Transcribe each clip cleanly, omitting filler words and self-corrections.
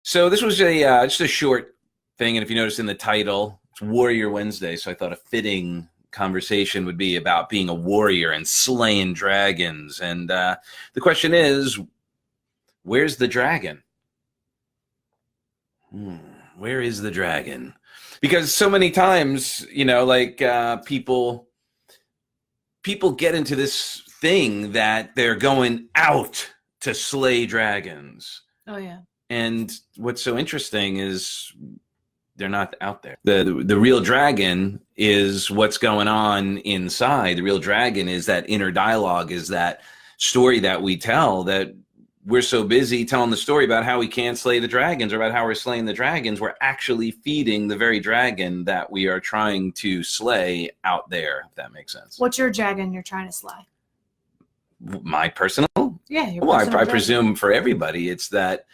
So this was just a short thing, and if you notice in the title, it's Warrior Wednesday. So I thought a fitting conversation would be about being a warrior and slaying dragons. And the question is, where's the dragon? Where is the dragon? Because so many times, people get into this thing that they're going out to slay dragons. Oh yeah. And what's so interesting is they're not out there. The real dragon is what's going on inside. The real dragon is that inner dialogue, is that story that we tell, that we're so busy telling the story about how we can't slay the dragons or about how we're slaying the dragons. We're actually feeding the very dragon that we are trying to slay out there, if that makes sense. What's your dragon you're trying to slay? My personal? Yeah. Well, I presume for everybody, it's that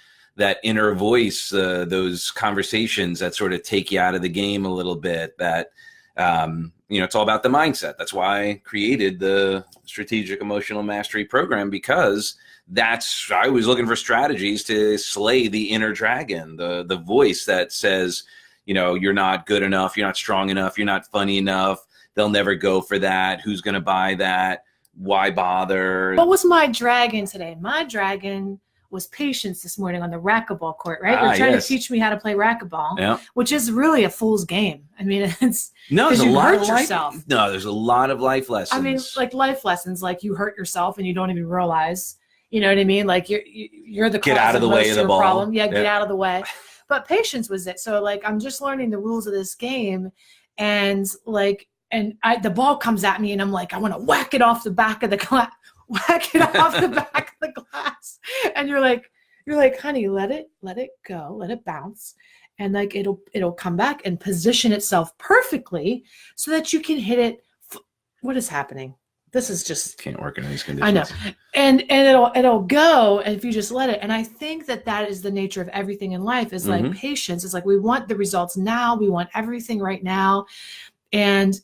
inner voice, those conversations that sort of take you out of the game a little bit, that, it's all about the mindset. That's why I created the Strategic Emotional Mastery program, because I was looking for strategies to slay the inner dragon, the voice that says, you're not good enough, you're not strong enough, you're not funny enough, they'll never go for that, who's going to buy that, why bother? What was my dragon today? My dragon was patience this morning on the racquetball court, right? You're trying to teach me how to play racquetball, which is really a fool's game. I mean, there's a lot of yourself. There's a lot of life lessons. I mean, like life lessons, like you hurt yourself and you don't even realize, you know what I mean? Like you're the get out of the way of the ball. Problem. Yeah, get out of the way. But patience was it. So like, I'm just learning the rules of this game, and the ball comes at me and I'm like, I want to whack it off the back of the glass. Whack it off the back of the glass. And you're like, honey, let it go, let it bounce. And like, it'll come back and position itself perfectly so that you can hit it. What is happening? This is just can't work in these conditions. I know. And it'll go, and if you just let it. And I think that is the nature of everything in life, is like patience. It's like, we want the results now. We want everything right now. And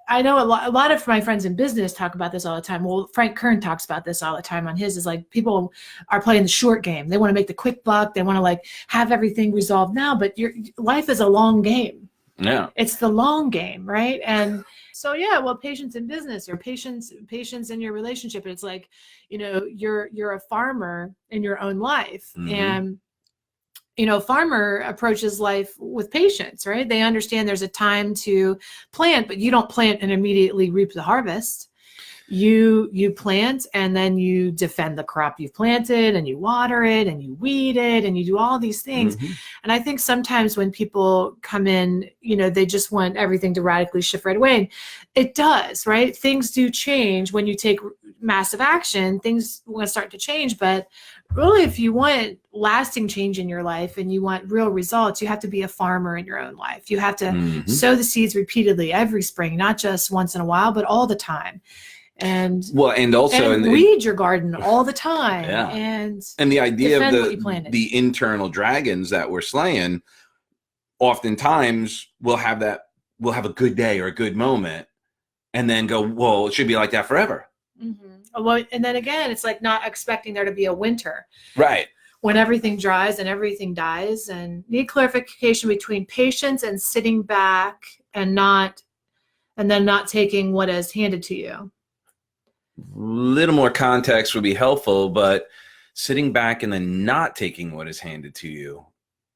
I know a lot of my friends in business talk about this all the time. Well, Frank Kern talks about this all the time on his, is like, people are playing the short game. They want to make the quick buck. They want to like have everything resolved now, but your life is a long game. Yeah. It's the long game, right? And so, yeah, well, patience in business, or patience in your relationship. It's like, you're a farmer in your own life. And farmer approaches life with patience, right? They understand there's a time to plant, but you don't plant and immediately reap the harvest. You plant, and then you defend the crop you've planted, and you water it, and you weed it, and you do all these things. And I think sometimes when people come in, they just want everything to radically shift right away. And it does, right? Things do change when you take massive action. Things will start to change, but really, if you want lasting change in your life and you want real results, you have to be a farmer in your own life. You have to sow the seeds repeatedly every spring, not just once in a while, but all the time. And weed your garden all the time. Yeah. And the idea of the internal dragons that we're slaying, oftentimes we'll have a good day or a good moment, and then go, well, it should be like that forever. Well, and then again, it's like not expecting there to be a winter. Right. When everything dries and everything dies. And need clarification between patience and sitting back and then not taking what is handed to you. Little more context would be helpful, but sitting back and then not taking what is handed to you.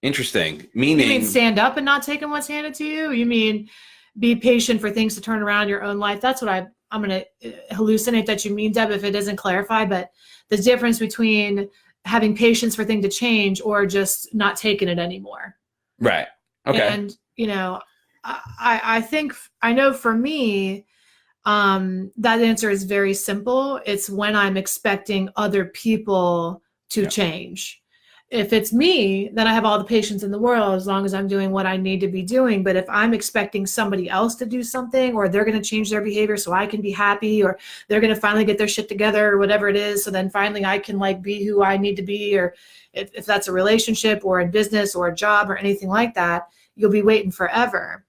Interesting. Meaning, you mean stand up and not taking what's handed to you? You mean be patient for things to turn around in your own life? That's what I'm going to hallucinate that you mean, Deb, if it isn't clarified. But the difference between having patience for things to change or just not taking it anymore. Right. Okay. And, I think, I know for me, that answer is very simple. It's when I'm expecting other people to change. If it's me, then I have all the patience in the world as long as I'm doing what I need to be doing. But if I'm expecting somebody else to do something, or they're going to change their behavior so I can be happy, or they're going to finally get their shit together, or whatever it is, so then finally I can like be who I need to be, or if that's a relationship or in business or a job or anything like that, you'll be waiting forever.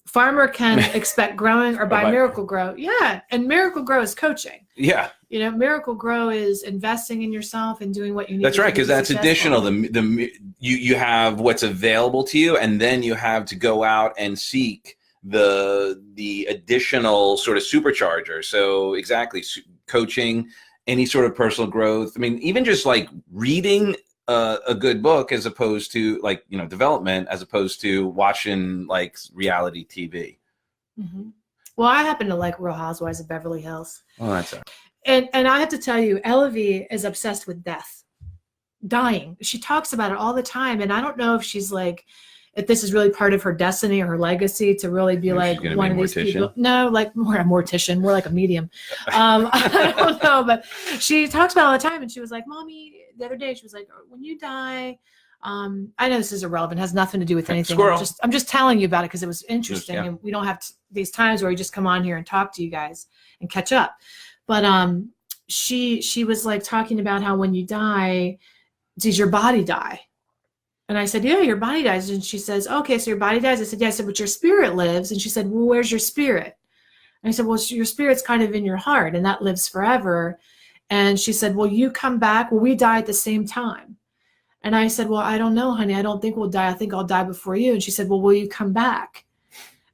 Farmer can expect growing or buy buy- Miracle Grow. Yeah. And Miracle Grow is coaching. Yeah. You know, Miracle Grow is investing in yourself and doing what you need. That's right, because that's successful. additional. You have what's available to you, and then you have to go out and seek the additional sort of supercharger. So exactly, coaching, any sort of personal growth. I mean, even just like reading a good book, as opposed to like, you know, development, as opposed to watching like reality TV. Mm-hmm. Well, I happen to like Real Housewives of Beverly Hills. Well, that's all right. And I have to tell you, Elavie is obsessed with death, dying. She talks about it all the time. And I don't know if she's like, if this is really part of her destiny or her legacy to really be like one of these people. No, like more a mortician, more like a medium. I don't know, but she talks about it all the time. And she was like, Mommy, the other day, she was like, when you die, I know this is irrelevant, has nothing to do with anything. I'm just telling you about it because it was interesting. Yeah. And we don't have these times where we just come on here and talk to you guys and catch up. But she was like talking about how when you die, does your body die? And I said, yeah, your body dies. And she says, okay, so your body dies. I said, yeah. I said, but your spirit lives. And she said, well, where's your spirit? And I said, well, your spirit's kind of in your heart and that lives forever. And she said, well, you come back. Well, we die at the same time. And I said, well, I don't know, honey. I don't think we'll die. I think I'll die before you. And she said, well, will you come back?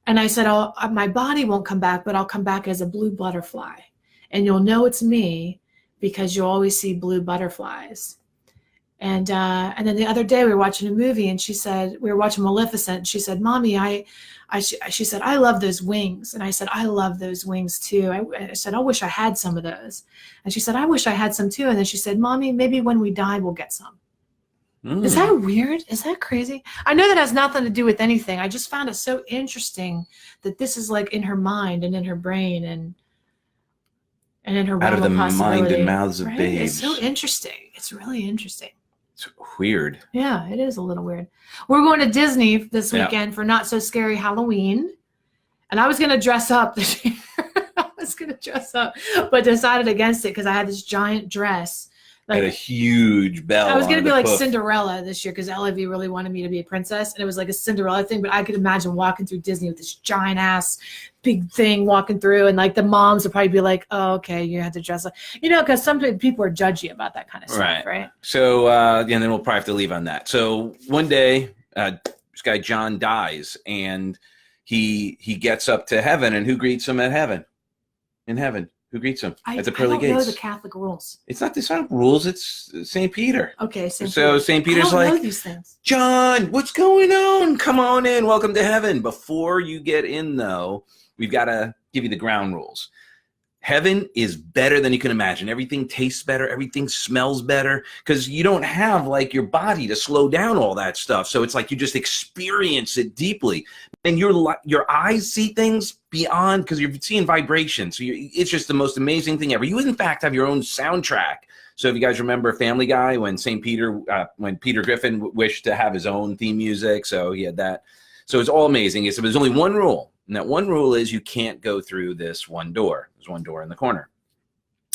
And I said, my body won't come back, but I'll come back as a blue butterfly. And you'll know it's me because you'll always see blue butterflies. And then the other day we were watching a movie and she said, we were watching Maleficent. And she said, Mommy, she said, I love those wings. And I said, I love those wings too. I said, I wish I had some of those. And she said, I wish I had some too. And then she said, Mommy, maybe when we die, we'll get some. Is that weird? Is that crazy? I know that has nothing to do with anything. I just found it so interesting that this is like in her mind and in her brain and in her realm of possibility. Out of the mind and mouths of babes. It's so interesting. It's really interesting. It's weird. Yeah, it is a little weird. We're going to Disney this weekend for Not So Scary Halloween. And I was going to dress up this year. But decided against it because I had this giant dress. Like, had a huge bell. I was going to be like Cinderella this year because Elavie really wanted me to be a princess. And it was like a Cinderella thing. But I could imagine walking through Disney with this giant ass big thing walking through. And like the moms would probably be like, oh, okay, you have to dress up. You know, because some people are judgy about that kind of stuff, right? So, and then we'll probably have to leave on that. So one day, this guy John dies and he gets up to heaven. And who greets him at heaven? In heaven. Who greets him at the pearly gates? I don't know the Catholic rules. It's not rules. It's St. Peter. Okay. St. Peter's I don't know these things. John, what's going on? Come on in. Welcome to heaven. Before you get in, though, we've got to give you the ground rules. Heaven is better than you can imagine. Everything tastes better. Everything smells better because you don't have like your body to slow down all that stuff. So it's like you just experience it deeply. And your eyes see things beyond because you're seeing vibration. So it's just the most amazing thing ever. You, in fact, have your own soundtrack. So if you guys remember Family Guy, when when Peter Griffin wished to have his own theme music, so he had that. So it's all amazing. So there's only one rule. And that one rule is you can't go through this one door. There's one door in the corner.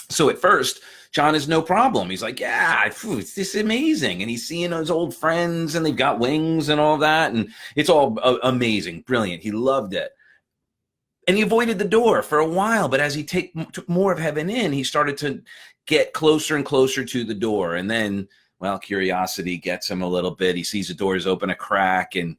So at first, John is no problem. He's like, yeah, it's this amazing. And he's seeing his old friends and they've got wings and all that. And it's all amazing, brilliant. He loved it. And he avoided the door for a while. But as he took more of heaven in, he started to get closer and closer to the door. And then, well, curiosity gets him a little bit. He sees the doors open a crack and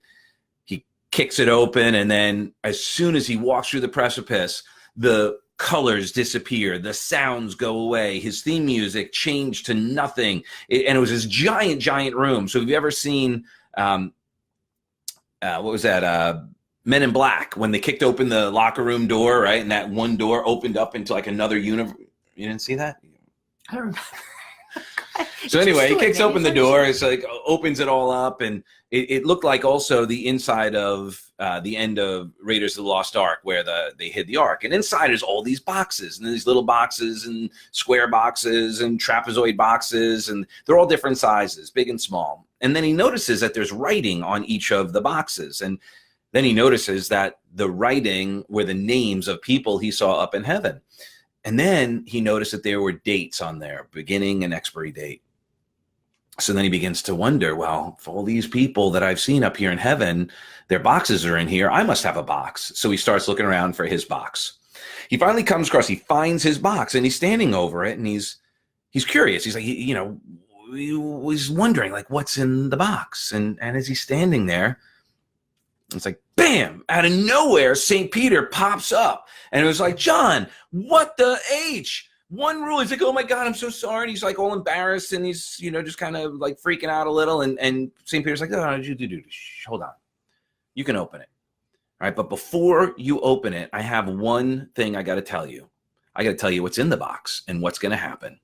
kicks it open, and then as soon as he walks through the precipice, the colors disappear, the sounds go away, his theme music changed to nothing, and it was this giant room. So have you ever seen what was that, Men in Black, when they kicked open the locker room door, right, and that one door opened up into like another universe? You didn't see that? I don't remember. So anyway, he kicks open the door. It's like opens it all up, and it looked like also the inside of the end of Raiders of the Lost Ark, where they hid the Ark. And inside is all these boxes, and these little boxes, and square boxes, and trapezoid boxes, and they're all different sizes, big and small. And then he notices that there's writing on each of the boxes, and then he notices that the writing were the names of people he saw up in heaven. And then he noticed that there were dates on there, beginning and expiry date. So then he begins to wonder, well, for all these people that I've seen up here in heaven, their boxes are in here. I must have a box. So he starts looking around for his box. He finally comes across, he finds his box, and he's standing over it, and he's curious. He's like, he was wondering, like, what's in the box? And as he's standing there, it's like, bam, out of nowhere, St. Peter pops up. And it was like, John, what the H? One rule. He's like, oh my God, I'm so sorry. And he's like all embarrassed, and he's, just kind of like freaking out a little. And St. Peter's like, oh, hold on. You can open it. All right. But before you open it, I have one thing I got to tell you. I got to tell you what's in the box and what's going to happen.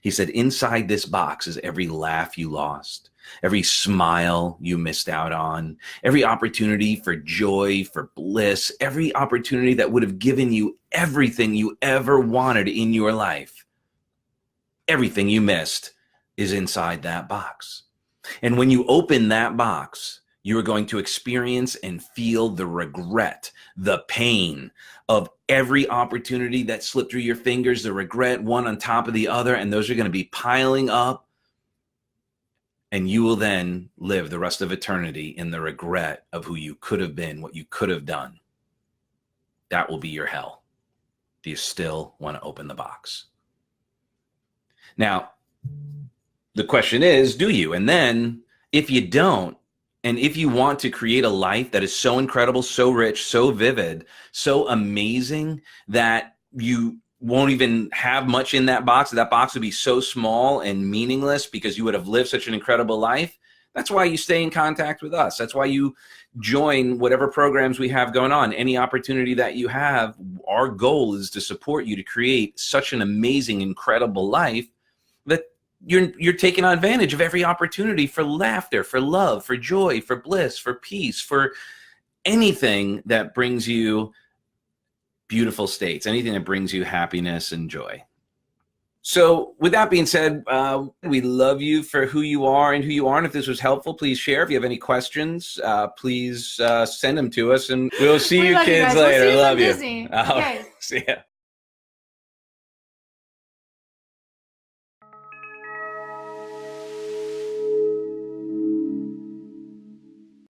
He said, inside this box is every laugh you lost, every smile you missed out on, every opportunity for joy, for bliss, every opportunity that would have given you everything you ever wanted in your life. Everything you missed is inside that box. And when you open that box, you are going to experience and feel the regret, the pain of every opportunity that slipped through your fingers, the regret, one on top of the other, and those are going to be piling up. And you will then live the rest of eternity in the regret of who you could have been, what you could have done. That will be your hell. Do you still want to open the box? Now, the question is, do you? And then if you don't, and if you want to create a life that is so incredible, so rich, so vivid, so amazing that you won't even have much in that box would be so small and meaningless because you would have lived such an incredible life, that's why you stay in contact with us. That's why you join whatever programs we have going on. Any opportunity that you have, our goal is to support you to create such an amazing, incredible life that you're taking advantage of every opportunity for laughter, for love, for joy, for bliss, for peace, for anything that brings you beautiful states, anything that brings you happiness and joy. So with that being said, we love you for who you are and who you aren't. If this was helpful, please share. If you have any questions, please send them to us, and we'll see you kids later. We'll see you love you. Disney. Okay. See ya.